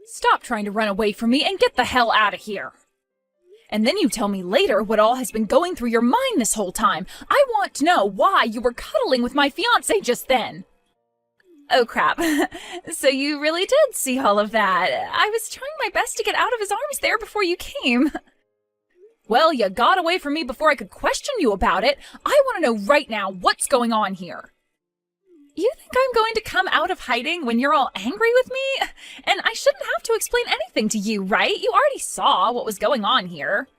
Stop trying to run away from me and get the hell out of here. And then you tell me later what all has been going through your mind this whole time. I want to know why you were cuddling with my fiancé just then. Oh crap. So you really did see all of that. I was trying my best to get out of his arms there before you came. Well, you got away from me before I could question you about it. I want to know right now what's going on here. You think I'm going to come out of hiding when you're all angry with me? And I shouldn't have to explain anything to you, right? You already saw what was going on here.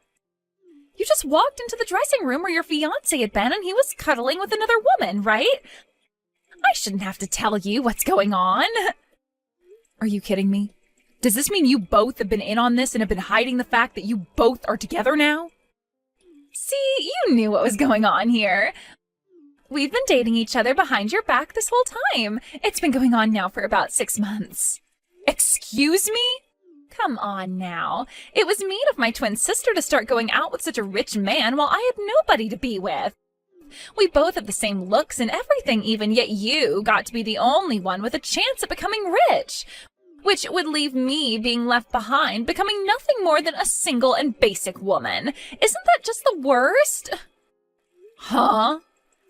You just walked into the dressing room where your fiancé had been and he was cuddling with another woman, right? I shouldn't have to tell you what's going on. Are you kidding me? Does this mean you both have been in on this and have been hiding the fact that you both are together now? See, you knew what was going on here. We've been dating each other behind your back this whole time. It's been going on now for about 6 months. Excuse me? Come on now. It was mean of my twin sister to start going out with such a rich man while I had nobody to be with. We both have the same looks and everything even, yet you got to be the only one with a chance at becoming rich, which would leave me being left behind, becoming nothing more than a single and basic woman. Isn't that just the worst? Huh?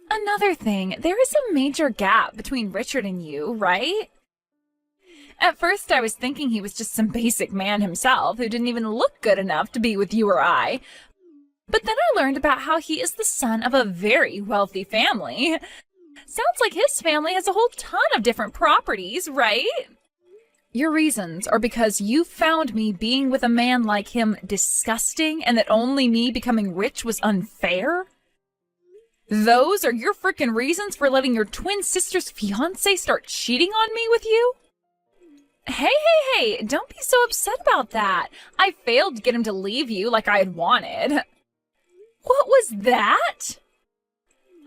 Another thing, there is a major gap between Richard and you, right? At first I was thinking he was just some basic man himself who didn't even look good enough to be with you or I. But then I learned about how he is the son of a very wealthy family. Sounds like his family has a whole ton of different properties, right? Your reasons are because you found me being with a man like him disgusting and that only me becoming rich was unfair? Those are your frickin' reasons for letting your twin sister's fiancé start cheating on me with you? Hey, don't be so upset about that. I failed to get him to leave you like I had wanted. What was that?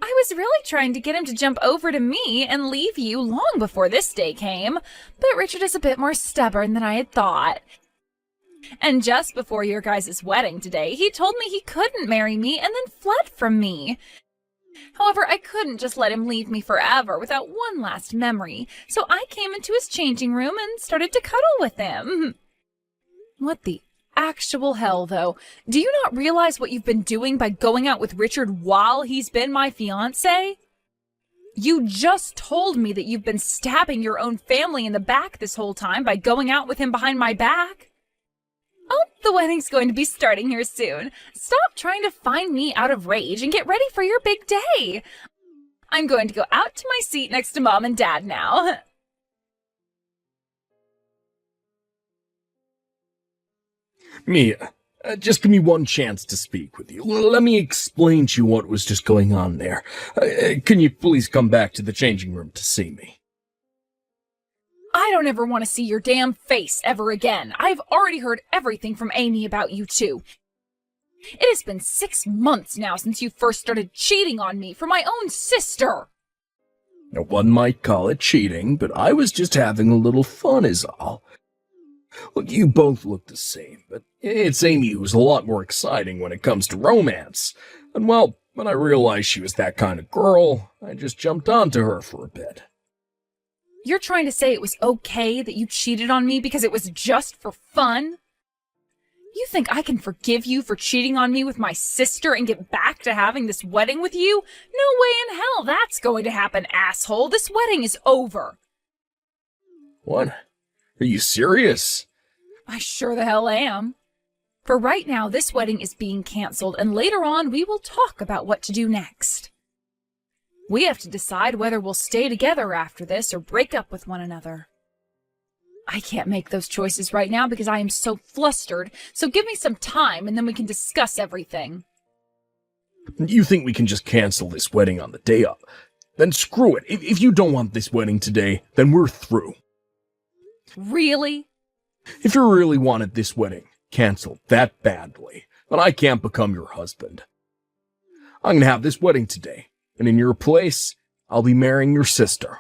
I was really trying to get him to jump over to me and leave you long before this day came, but Richard is a bit more stubborn than I had thought. And just before your guys' wedding today, he told me he couldn't marry me and then fled from me. However, I couldn't just let him leave me forever without one last memory, so I came into his changing room and started to cuddle with him. What the actual hell, though? Do you not realize what you've been doing by going out with Richard while he's been my fiancé? You just told me that you've been stabbing your own family in the back this whole time by going out with him behind my back. Oh, the wedding's going to be starting here soon. Stop trying to find me out of rage and get ready for your big day. I'm going to go out to my seat next to Mom and Dad now. Mia, just give me one chance to speak with you. Let me explain to you what was just going on there. Can you please come back to the changing room to see me? I don't ever want to see your damn face ever again. I've already heard everything from Amy about you two. It has been 6 months now since you first started cheating on me for my own sister. Now, one might call it cheating, but I was just having a little fun is all. Look, you both look the same, but it's Amy who's a lot more exciting when it comes to romance. And well, when I realized she was that kind of girl, I just jumped onto her for a bit. You're trying to say it was okay that you cheated on me because it was just for fun? You think I can forgive you for cheating on me with my sister and get back to having this wedding with you? No way in hell that's going to happen, asshole. This wedding is over. What? Are you serious? I sure the hell am. For right now, this wedding is being canceled, and later on we will talk about what to do next. We have to decide whether we'll stay together after this or break up with one another. I can't make those choices right now because I am so flustered, so give me some time and then we can discuss everything. You think we can just cancel this wedding on the day of? Then screw it. If you don't want this wedding today, then we're through. Really? If you really wanted this wedding canceled that badly, then I can't become your husband. I'm gonna have this wedding today. And in your place, I'll be marrying your sister.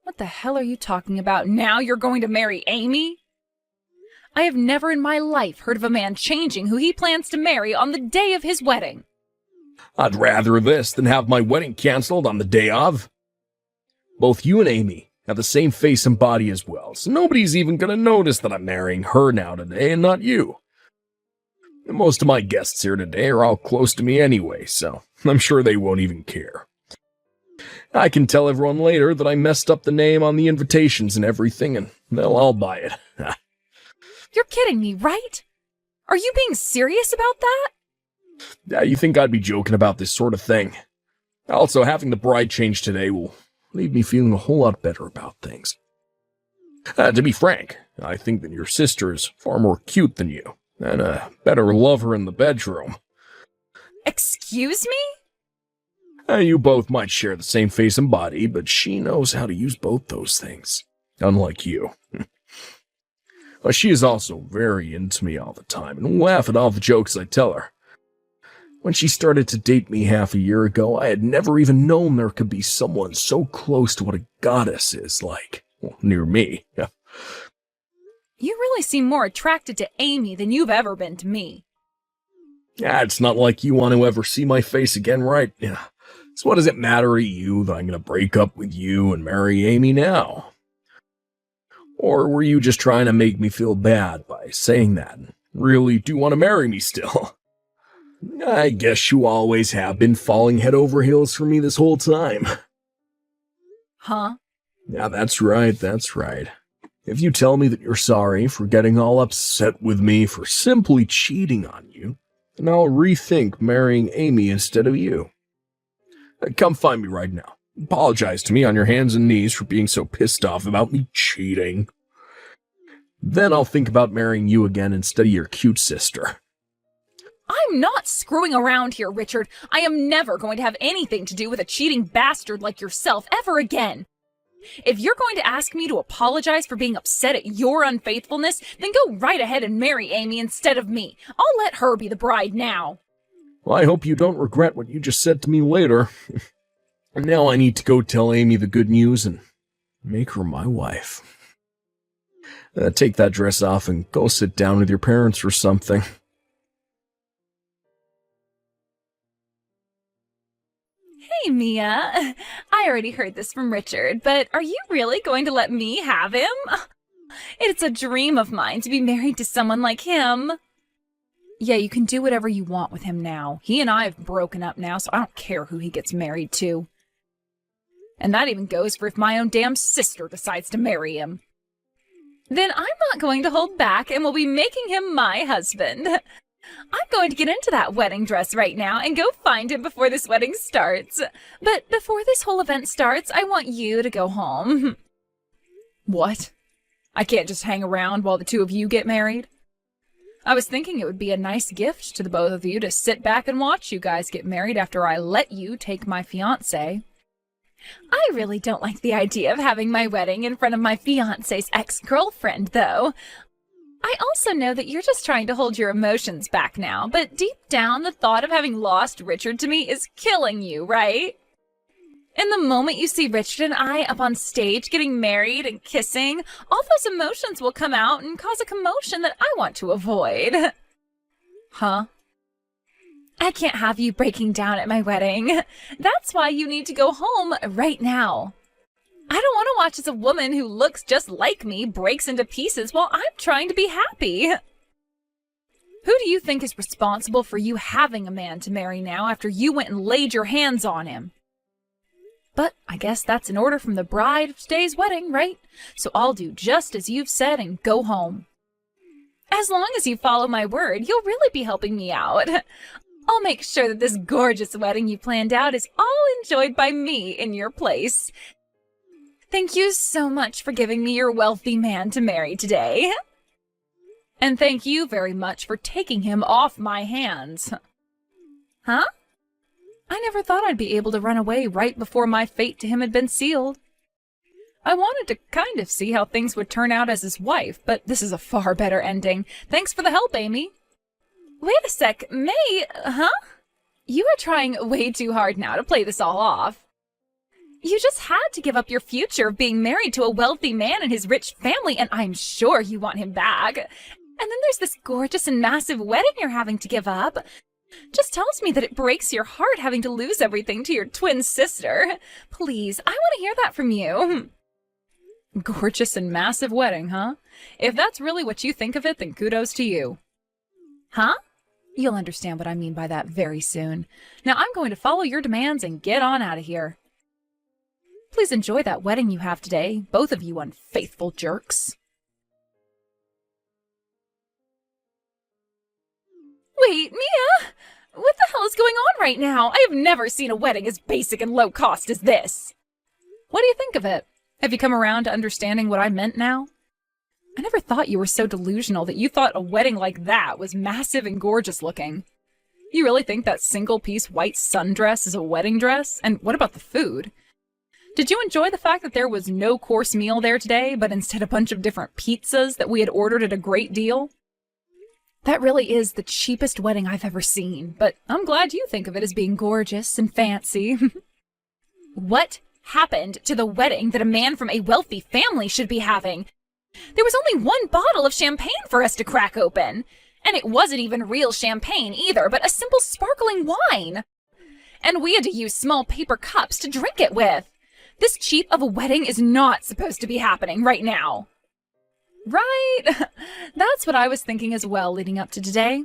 What the hell are you talking about? Now you're going to marry Amy? I have never in my life heard of a man changing who he plans to marry on the day of his wedding. I'd rather this than have my wedding canceled on the day of. Both you and Amy have the same face and body as well, so nobody's even gonna notice that I'm marrying her now today and not you. And most of my guests here today are all close to me anyway, so I'm sure they won't even care. I can tell everyone later that I messed up the name on the invitations and everything, and they'll all buy it. You're kidding me, right? Are you being serious about that? Yeah, you think I'd be joking about this sort of thing? Also, having the bride change today will leave me feeling a whole lot better about things. To be frank, I think that your sister is far more cute than you, and a better lover in the bedroom. Excuse me? You both might share the same face and body, but she knows how to use both those things, unlike you. She is also very into me all the time and will laugh at all the jokes I tell her. When she started to date me half a year ago, I had never even known there could be someone so close to what a goddess is like. Well, near me. You really seem more attracted to Amy than you've ever been to me. It's not like you want to ever see my face again, right? So what does it matter to you that I'm going to break up with you and marry Amy now? Or were you just trying to make me feel bad by saying that and really do want to marry me still? I guess you always have been falling head over heels for me this whole time. Huh? Yeah, that's right. If you tell me that you're sorry for getting all upset with me for simply cheating on you, then I'll rethink marrying Amy instead of you. Come find me right now. Apologize to me on your hands and knees for being so pissed off about me cheating. Then I'll think about marrying you again instead of your cute sister. I'm not screwing around here, Richard. I am never going to have anything to do with a cheating bastard like yourself ever again. If you're going to ask me to apologize for being upset at your unfaithfulness, then go right ahead and marry Amy instead of me. I'll let her be the bride now. Well, I hope you don't regret what you just said to me later. Now I need to go tell Amy the good news and make her my wife. Take that dress off and go sit down with your parents or something. Hey, Mia. I already heard this from Richard, but are you really going to let me have him? It's a dream of mine to be married to someone like him. Yeah, you can do whatever you want with him now. He and I have broken up now, so I don't care who he gets married to. And that even goes for if my own damn sister decides to marry him. Then I'm not going to hold back and will be making him my husband. I'm going to get into that wedding dress right now and go find him before this wedding starts. But before this whole event starts, I want you to go home. What? I can't just hang around while the two of you get married? I was thinking it would be a nice gift to the both of you to sit back and watch you guys get married after I let you take my fiancé. I really don't like the idea of having my wedding in front of my fiancé's ex-girlfriend, though. I also know that you're just trying to hold your emotions back now, but deep down the thought of having lost Richard to me is killing you, right? And the moment you see Richard and I up on stage getting married and kissing, all those emotions will come out and cause a commotion that I want to avoid. Huh? I can't have you breaking down at my wedding. That's why you need to go home right now. I don't want to watch as a woman who looks just like me breaks into pieces while I'm trying to be happy. Who do you think is responsible for you having a man to marry now after you went and laid your hands on him? But I guess that's an order from the bride of today's wedding, right? So I'll do just as you've said and go home. As long as you follow my word, you'll really be helping me out. I'll make sure that this gorgeous wedding you planned out is all enjoyed by me in your place. Thank you so much for giving me your wealthy man to marry today. And thank you very much for taking him off my hands. Huh? I never thought I'd be able to run away right before my fate to him had been sealed. I wanted to kind of see how things would turn out as his wife, but this is a far better ending. Thanks for the help, Amy. Wait a sec, May, huh? You are trying way too hard now to play this all off. You just had to give up your future of being married to a wealthy man and his rich family, and I'm sure you want him back. And then there's this gorgeous and massive wedding you're having to give up. Just tells me that it breaks your heart having to lose everything to your twin sister. Please, I want to hear that from you. Gorgeous and massive wedding, huh? If that's really what you think of it, then kudos to you. Huh? You'll understand what I mean by that very soon. Now I'm going to follow your demands and get on out of here. Please enjoy that wedding you have today, both of you unfaithful jerks. Wait, Mia! What the hell is going on right now? I have never seen a wedding as basic and low cost as this. What do you think of it? Have you come around to understanding what I meant now? I never thought you were so delusional that you thought a wedding like that was massive and gorgeous looking. You really think that single-piece white sundress is a wedding dress? And what about the food? Did you enjoy the fact that there was no course meal there today, but instead a bunch of different pizzas that we had ordered at a great deal? That really is the cheapest wedding I've ever seen, but I'm glad you think of it as being gorgeous and fancy. What happened to the wedding that a man from a wealthy family should be having? There was only one bottle of champagne for us to crack open. And it wasn't even real champagne either, but a simple sparkling wine. And we had to use small paper cups to drink it with. This cheap of a wedding is not supposed to be happening right now. Right? That's what I was thinking as well leading up to today.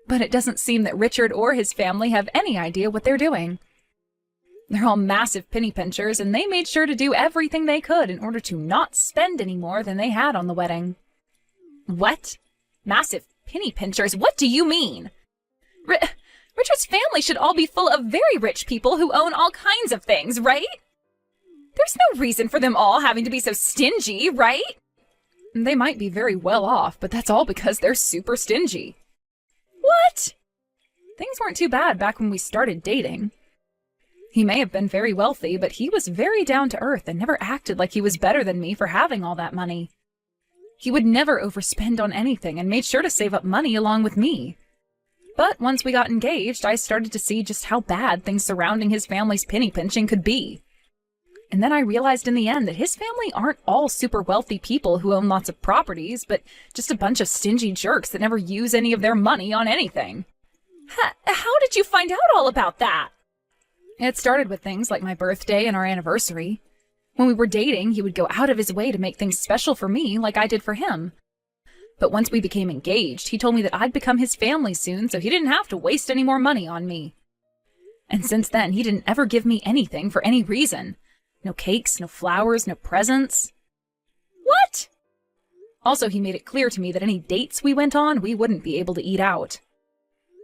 But it doesn't seem that Richard or his family have any idea what they're doing. They're all massive penny pinchers, and they made sure to do everything they could in order to not spend any more than they had on the wedding. What? Massive penny pinchers? What do you mean? Richard's family should all be full of very rich people who own all kinds of things, right? There's no reason for them all having to be so stingy, right? They might be very well off, but that's all because they're super stingy. What? Things weren't too bad back when we started dating. He may have been very wealthy, but he was very down to earth and never acted like he was better than me for having all that money. He would never overspend on anything and made sure to save up money along with me. But once we got engaged, I started to see just how bad things surrounding his family's penny pinching could be. And then I realized in the end that his family aren't all super wealthy people who own lots of properties, but just a bunch of stingy jerks that never use any of their money on anything. How did you find out all about that? It started with things like my birthday and our anniversary. When we were dating, he would go out of his way to make things special for me like I did for him. But once we became engaged, he told me that I'd become his family soon, so he didn't have to waste any more money on me. And since then, he didn't ever give me anything for any reason. No cakes, no flowers, no presents. What? Also, he made it clear to me that any dates we went on, we wouldn't be able to eat out.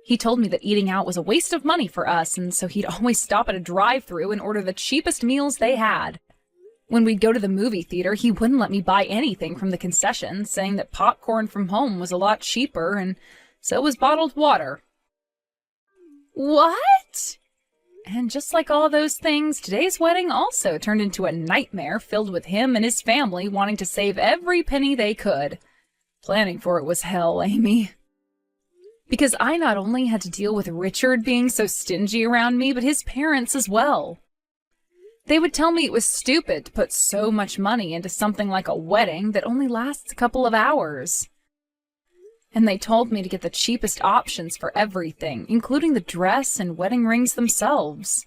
He told me that eating out was a waste of money for us, and so he'd always stop at a drive-thru and order the cheapest meals they had. When we'd go to the movie theater, he wouldn't let me buy anything from the concession, saying that popcorn from home was a lot cheaper, and so was bottled water. What? And just like all those things, today's wedding also turned into a nightmare filled with him and his family wanting to save every penny they could. Planning for it was hell, Amy. Because I not only had to deal with Richard being so stingy around me, but his parents as well. They would tell me it was stupid to put so much money into something like a wedding that only lasts a couple of hours. And they told me to get the cheapest options for everything, including the dress and wedding rings themselves.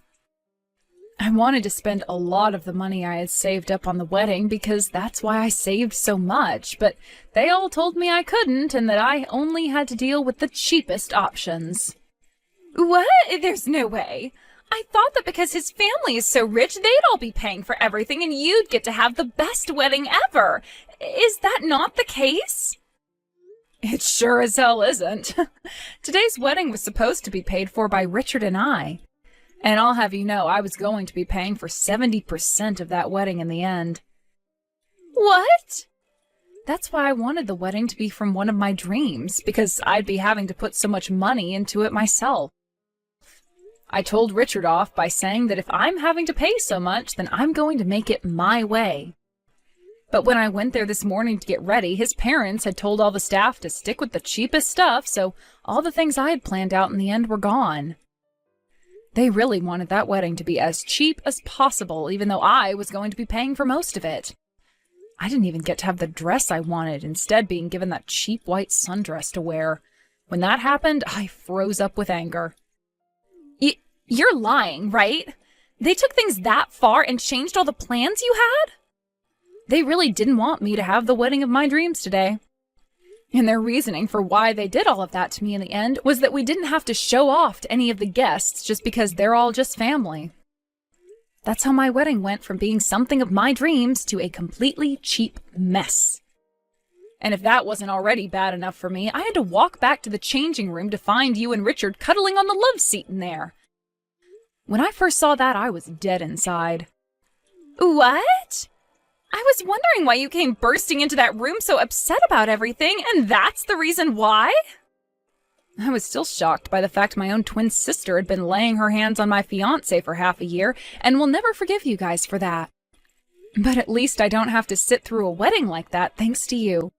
I wanted to spend a lot of the money I had saved up on the wedding because that's why I saved so much, but they all told me I couldn't and that I only had to deal with the cheapest options. What? There's no way. I thought that because his family is so rich, they'd all be paying for everything and you'd get to have the best wedding ever. Is that not the case? It sure as hell isn't. Today's wedding was supposed to be paid for by Richard and I. And I'll have you know, I was going to be paying for 70% of that wedding in the end. What? That's why I wanted the wedding to be from one of my dreams, because I'd be having to put so much money into it myself. I told Richard off by saying that if I'm having to pay so much, then I'm going to make it my way. But when I went there this morning to get ready, his parents had told all the staff to stick with the cheapest stuff, so all the things I had planned out in the end were gone. They really wanted that wedding to be as cheap as possible, even though I was going to be paying for most of it. I didn't even get to have the dress I wanted, instead being given that cheap white sundress to wear. When that happened, I froze up with anger. You're lying, right? They took things that far and changed all the plans you had? They really didn't want me to have the wedding of my dreams today. And their reasoning for why they did all of that to me in the end was that we didn't have to show off to any of the guests just because they're all just family. That's how my wedding went from being something of my dreams to a completely cheap mess. And if that wasn't already bad enough for me, I had to walk back to the changing room to find you and Richard cuddling on the love seat in there. When I first saw that, I was dead inside. What? I was wondering why you came bursting into that room so upset about everything, and that's the reason why? I was still shocked by the fact my own twin sister had been laying her hands on my fiancé for half a year, and will never forgive you guys for that. But at least I don't have to sit through a wedding like that thanks to you.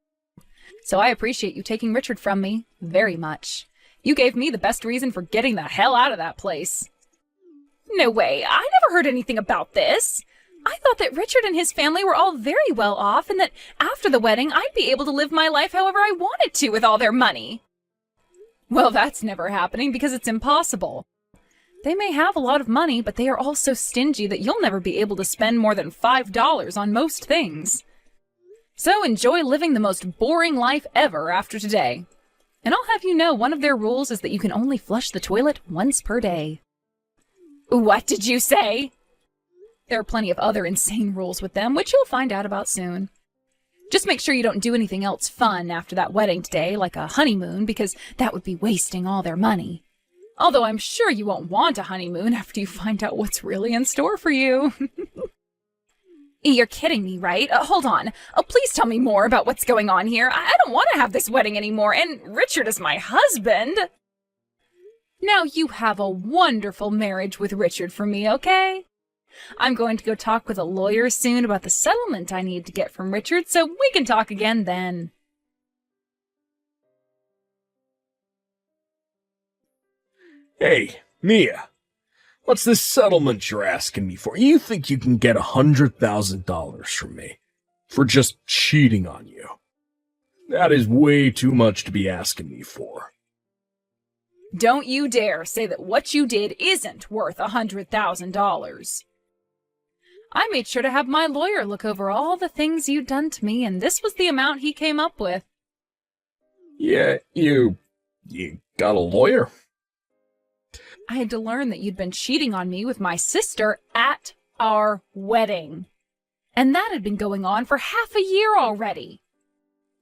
So I appreciate you taking Richard from me very much. You gave me the best reason for getting the hell out of that place. No way, I never heard anything about this. I thought that Richard and his family were all very well off and that after the wedding I'd be able to live my life however I wanted to with all their money. Well, that's never happening because it's impossible. They may have a lot of money, but they are all so stingy that you'll never be able to spend more than $5 on most things. So enjoy living the most boring life ever after today. And I'll have you know one of their rules is that you can only flush the toilet once per day. What did you say? There are plenty of other insane rules with them, which you'll find out about soon. Just make sure you don't do anything else fun after that wedding today, like a honeymoon, because that would be wasting all their money. Although I'm sure you won't want a honeymoon after you find out what's really in store for you. You're kidding me, right? Hold on. Please tell me more about what's going on here. I don't want to have this wedding anymore, and Richard is my husband. Now you have a wonderful marriage with Richard for me, okay? I'm going to go talk with a lawyer soon about the settlement I need to get from Richard, so we can talk again then. Hey, Mia. What's this settlement you're asking me for? You think you can get $100,000 from me for just cheating on you? That is way too much to be asking me for. Don't you dare say that what you did isn't worth $100,000. I made sure to have my lawyer look over all the things you'd done to me, and this was the amount he came up with. Yeah, you got a lawyer? I had to learn that you'd been cheating on me with my sister at our wedding. And that had been going on for half a year already.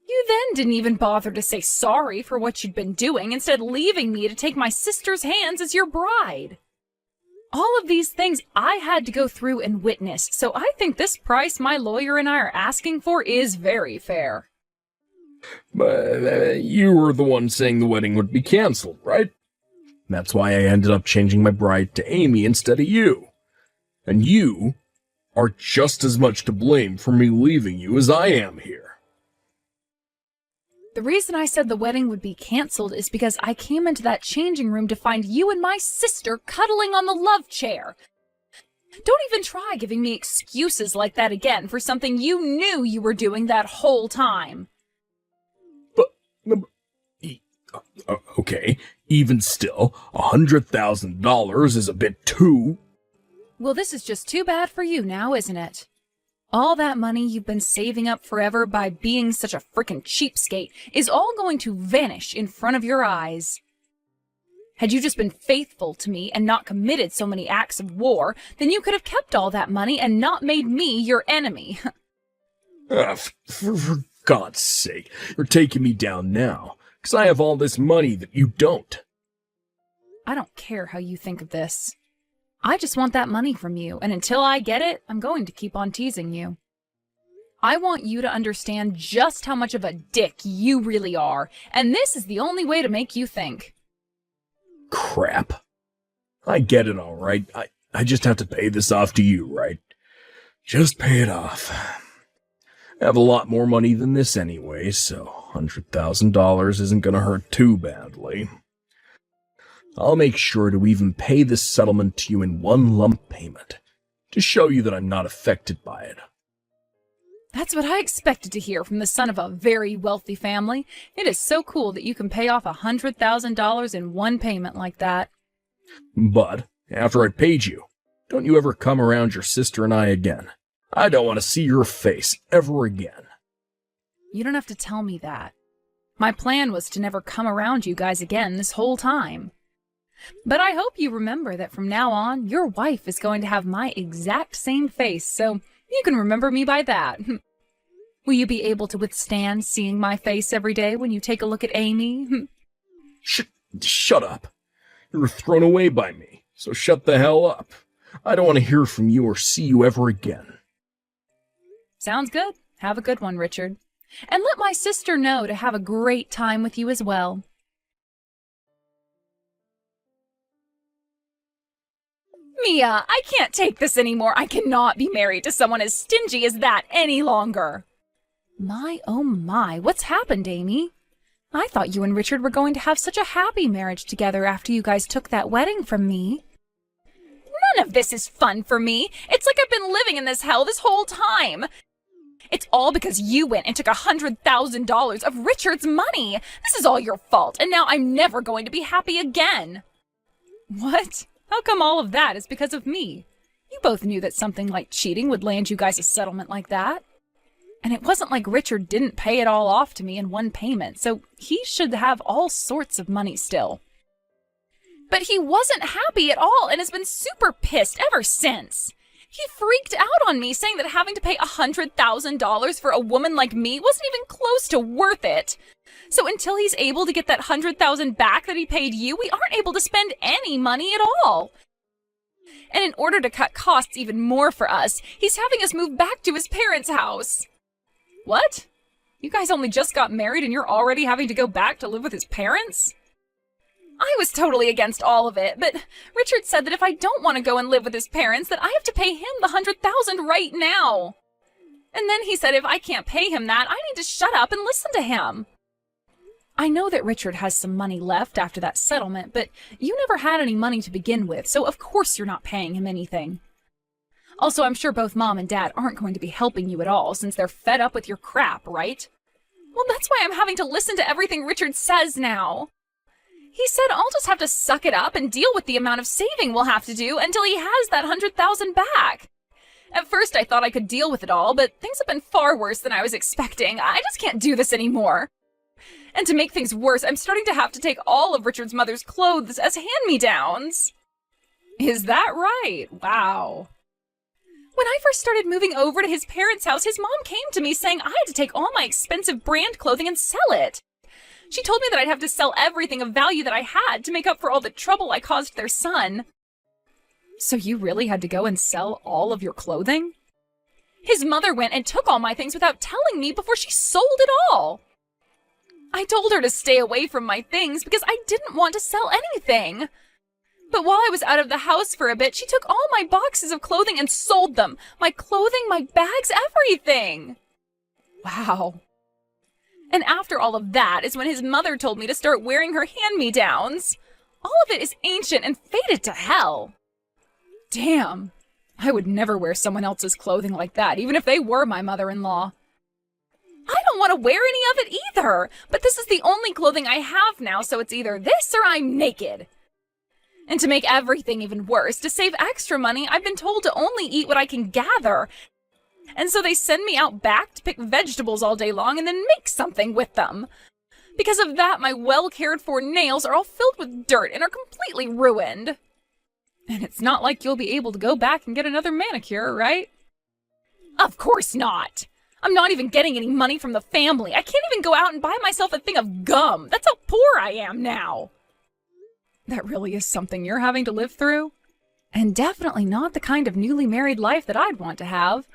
You then didn't even bother to say sorry for what you'd been doing, instead leaving me to take my sister's hands as your bride. All of these things I had to go through and witness, so I think this price my lawyer and I are asking for is very fair. But you were the one saying the wedding would be canceled, right? That's why I ended up changing my bride to Amy instead of you. And you are just as much to blame for me leaving you as I am here. The reason I said the wedding would be canceled is because I came into that changing room to find you and my sister cuddling on the love chair. Don't even try giving me excuses like that again for something you knew you were doing that whole time. Okay, even still, $100,000 is a bit too... Well, this is just too bad for you now, isn't it? All that money you've been saving up forever by being such a frickin' cheapskate is all going to vanish in front of your eyes. Had you just been faithful to me and not committed so many acts of war, then you could have kept all that money and not made me your enemy. For God's sake, you're taking me down now, because I have all this money that you don't. I don't care how you think of this. I just want that money from you, and until I get it, I'm going to keep on teasing you. I want you to understand just how much of a dick you really are, and this is the only way to make you think. Crap. I get it all right. I just have to pay this off to you, right? Just pay it off. I have a lot more money than this anyway, so $100,000 isn't gonna hurt too badly. I'll make sure to even pay this settlement to you in one lump payment, to show you that I'm not affected by it. That's what I expected to hear from the son of a very wealthy family. It is so cool that you can pay off $100,000 in one payment like that. But, after I paid you, don't you ever come around your sister and I again. I don't want to see your face ever again. You don't have to tell me that. My plan was to never come around you guys again this whole time. But I hope you remember that from now on, your wife is going to have my exact same face, so you can remember me by that. Will you be able to withstand seeing my face every day when you take a look at Amy? Shut up. You were thrown away by me, so shut the hell up. I don't want to hear from you or see you ever again. Sounds good. Have a good one, Richard. And let my sister know to have a great time with you as well. Mia, I can't take this anymore. I cannot be married to someone as stingy as that any longer. My, oh my, what's happened, Amy? I thought you and Richard were going to have such a happy marriage together after you guys took that wedding from me. None of this is fun for me. It's like I've been living in this hell this whole time. It's all because you went and took $100,000 of Richard's money. This is all your fault, and now I'm never going to be happy again. What? How come all of that is because of me? You both knew that something like cheating would land you guys a settlement like that. And it wasn't like Richard didn't pay it all off to me in one payment, so he should have all sorts of money still. But he wasn't happy at all and has been super pissed ever since. He freaked out on me, saying that having to pay $100,000 for a woman like me wasn't even close to worth it. So until he's able to get that $100,000 back that he paid you, we aren't able to spend any money at all. And in order to cut costs even more for us, he's having us move back to his parents' house. What? You guys only just got married and you're already having to go back to live with his parents? I was totally against all of it, but Richard said that if I don't want to go and live with his parents, that I have to pay him the $100,000 right now. And then he said if I can't pay him that, I need to shut up and listen to him. I know that Richard has some money left after that settlement, but you never had any money to begin with, so of course you're not paying him anything. Also, I'm sure both Mom and Dad aren't going to be helping you at all since they're fed up with your crap, right? Well, that's why I'm having to listen to everything Richard says now. He said I'll just have to suck it up and deal with the amount of saving we'll have to do until he has that $100,000 back. At first I thought I could deal with it all, but things have been far worse than I was expecting. I just can't do this anymore. And to make things worse, I'm starting to have to take all of Richard's mother's clothes as hand-me-downs. Is that right? Wow. When I first started moving over to his parents' house, his mom came to me saying I had to take all my expensive brand clothing and sell it. She told me that I'd have to sell everything of value that I had to make up for all the trouble I caused their son. So you really had to go and sell all of your clothing? His mother went and took all my things without telling me before she sold it all. I told her to stay away from my things because I didn't want to sell anything. But while I was out of the house for a bit, she took all my boxes of clothing and sold them. My clothing, my bags, everything. Wow. And after all of that is when his mother told me to start wearing her hand-me-downs. All of it is ancient and faded to hell. Damn. I would never wear someone else's clothing like that, even if they were my mother-in-law. I don't want to wear any of it either, but this is the only clothing I have now, so it's either this or I'm naked. And to make everything even worse, to save extra money, I've been told to only eat what I can gather. And so they send me out back to pick vegetables all day long and then make something with them. Because of that, my well-cared-for nails are all filled with dirt and are completely ruined. And it's not like you'll be able to go back and get another manicure, right? Of course not. I'm not even getting any money from the family. I can't even go out and buy myself a thing of gum. That's how poor I am now. That really is something you're having to live through? And definitely not the kind of newly married life that I'd want to have.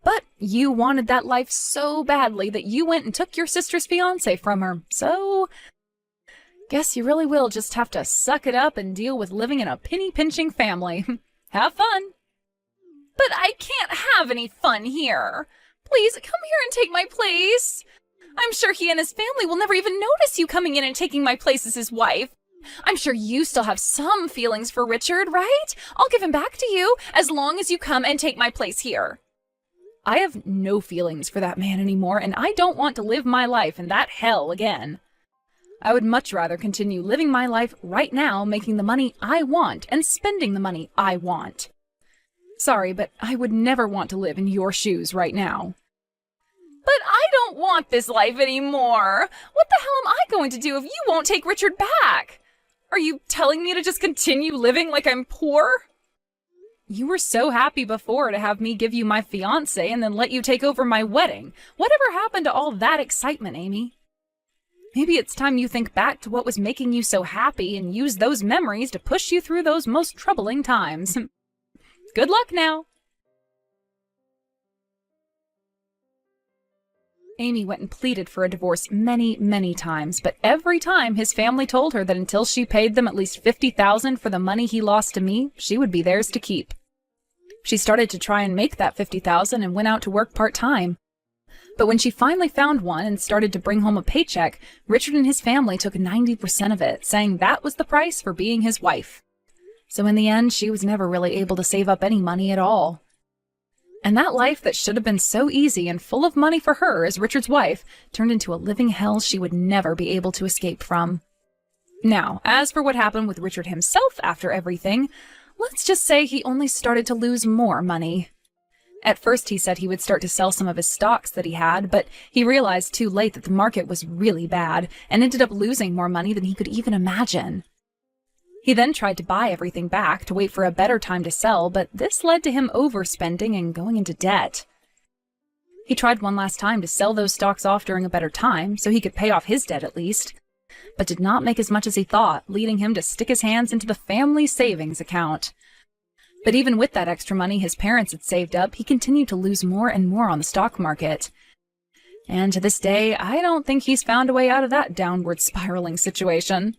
But you wanted that life so badly that you went and took your sister's fiancé from her. So, guess you really will just have to suck it up and deal with living in a penny-pinching family. Have fun. But I can't have any fun here. Please, come here and take my place. I'm sure he and his family will never even notice you coming in and taking my place as his wife. I'm sure you still have some feelings for Richard, right? I'll give him back to you as long as you come and take my place here. I have no feelings for that man anymore, and I don't want to live my life in that hell again. I would much rather continue living my life right now, making the money I want and spending the money I want. Sorry, but I would never want to live in your shoes right now. But I don't want this life anymore. What the hell am I going to do if you won't take Richard back? Are you telling me to just continue living like I'm poor? You were so happy before to have me give you my fiancé and then let you take over my wedding. Whatever happened to all that excitement, Amy? Maybe it's time you think back to what was making you so happy and use those memories to push you through those most troubling times. Good luck now. Amy went and pleaded for a divorce many, many times, but every time his family told her that until she paid them at least $50,000 for the money he lost to me, she would be theirs to keep. She started to try and make that $50,000 and went out to work part-time. But when she finally found one and started to bring home a paycheck, Richard and his family took 90% of it, saying that was the price for being his wife. So in the end, she was never really able to save up any money at all. And that life that should have been so easy and full of money for her as Richard's wife turned into a living hell she would never be able to escape from. Now, as for what happened with Richard himself after everything, let's just say he only started to lose more money. At first he said he would start to sell some of his stocks that he had, but he realized too late that the market was really bad and ended up losing more money than he could even imagine. He then tried to buy everything back to wait for a better time to sell, but this led to him overspending and going into debt. He tried one last time to sell those stocks off during a better time, so he could pay off his debt at least, but did not make as much as he thought, leading him to stick his hands into the family savings account. But even with that extra money his parents had saved up, he continued to lose more and more on the stock market. And to this day, I don't think he's found a way out of that downward spiraling situation.